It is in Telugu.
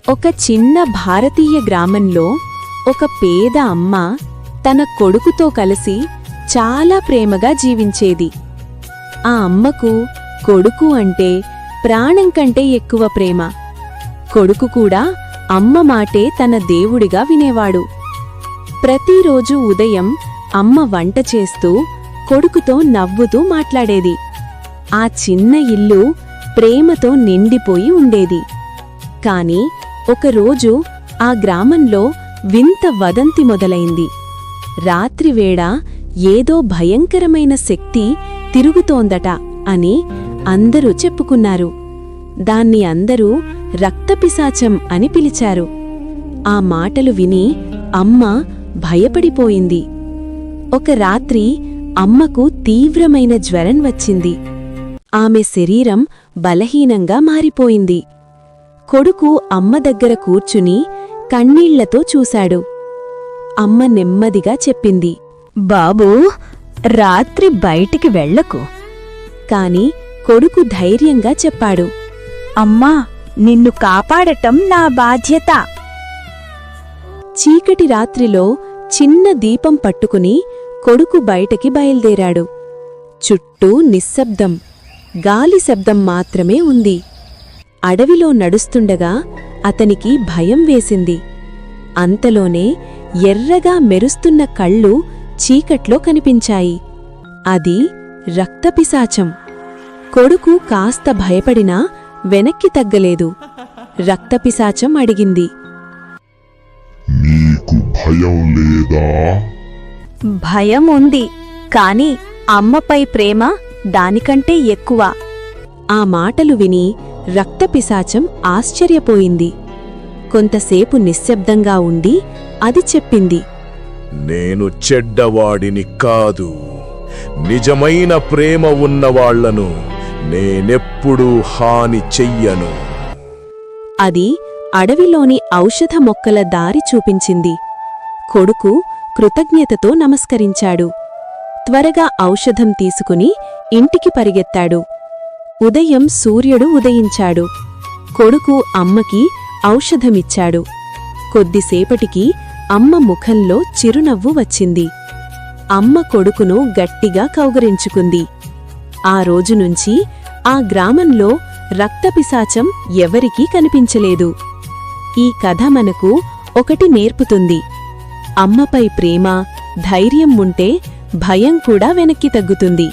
ఒక చిన్న భారతీయ గ్రామంలో ఒక పేద అమ్మ తన కొడుకుతో కలిసి చాలా ప్రేమగా జీవించేది. ఆ అమ్మకు కొడుకు అంటే ప్రాణం కంటే ఎక్కువ ప్రేమ. కొడుకు కూడా అమ్మ మాటే తన దేవుడిగా వినేవాడు. ప్రతిరోజు ఉదయం అమ్మ వంట చేస్తూ కొడుకుతో నవ్వుతూ మాట్లాడేది. ఆ చిన్న ఇల్లు ప్రేమతో నిండిపోయి ఉండేది. కాని ఒకరోజు ఆ గ్రామంలో వింత వదంతి మొదలైంది. రాత్రివేళ ఏదో భయంకరమైన శక్తి తిరుగుతోందట అని అందరూ చెప్పుకున్నారు. దాన్ని అందరూ రక్తపిశాచం అని పిలిచారు. ఆ మాటలు విని అమ్మ భయపడిపోయింది. ఒక రాత్రి అమ్మకు తీవ్రమైన జ్వరం వచ్చింది. ఆమె శరీరం బలహీనంగా మారిపోయింది. కొడుకు అమ్మ దగ్గర కూర్చుని కన్నీళ్లతో చూశాడు. అమ్మ నెమ్మదిగా చెప్పింది, బాబూ, రాత్రి బయటికి వెళ్ళకు. కాని కొడుకు ధైర్యంగా చెప్పాడు, అమ్మా, నిన్ను కాపాడటం నా బాధ్యత. చీకటి రాత్రిలో చిన్న దీపం పట్టుకుని కొడుకు బయటకి బయల్దేరాడు. చుట్టూ నిశ్శబ్దం, గాలి శబ్దం మాత్రమే ఉంది. అడవిలో నడుస్తుండగా అతనికి భయం వేసింది. అంతలోనే ఎర్రగా మెరుస్తున్న కళ్ళు చీకట్లో కనిపించాయి. అది రక్తపిశాచం. కొడుకు కాస్త భయపడినా వెనక్కి తగ్గలేదు. రక్తపిశాచం అడిగింది, నీకు భయం లేదా? భయం ఉంది, కాని అమ్మపై ప్రేమ దానికంటే ఎక్కువ. ఆ మాటలు విని రక్తపిశాచం ఆశ్చర్యపోయింది. కొంతసేపు నిశ్శబ్దంగా ఉండి అది చెప్పింది, నేను చెడ్డవాడిని కాదు. నిజమైన ప్రేమ ఉన్నవాళ్లను నేనెప్పుడూ హాని చెయ్యను. అది అడవిలోని ఔషధ మొక్కల దారి చూపించింది. కొడుకు కృతజ్ఞతతో నమస్కరించాడు. త్వరగా ఔషధం తీసుకుని ఇంటికి పరిగెత్తాడు. ఉదయం సూర్యుడు ఉదయించాడు. కొడుకు అమ్మకి ఔషధమిచ్చాడు. కొద్దిసేపటికి అమ్మ ముఖంలో చిరునవ్వు వచ్చింది. అమ్మ కొడుకును గట్టిగా కౌగిలించుకుంది. ఆ రోజునుంచి ఆ గ్రామంలో రక్తపిశాచం ఎవరికీ కనిపించలేదు. ఈ కథ మనకు ఒకటి నేర్పుతుంది. అమ్మపై ప్రేమ, ధైర్యం ఉంటే భయం కూడా వెనక్కి తగ్గుతుంది.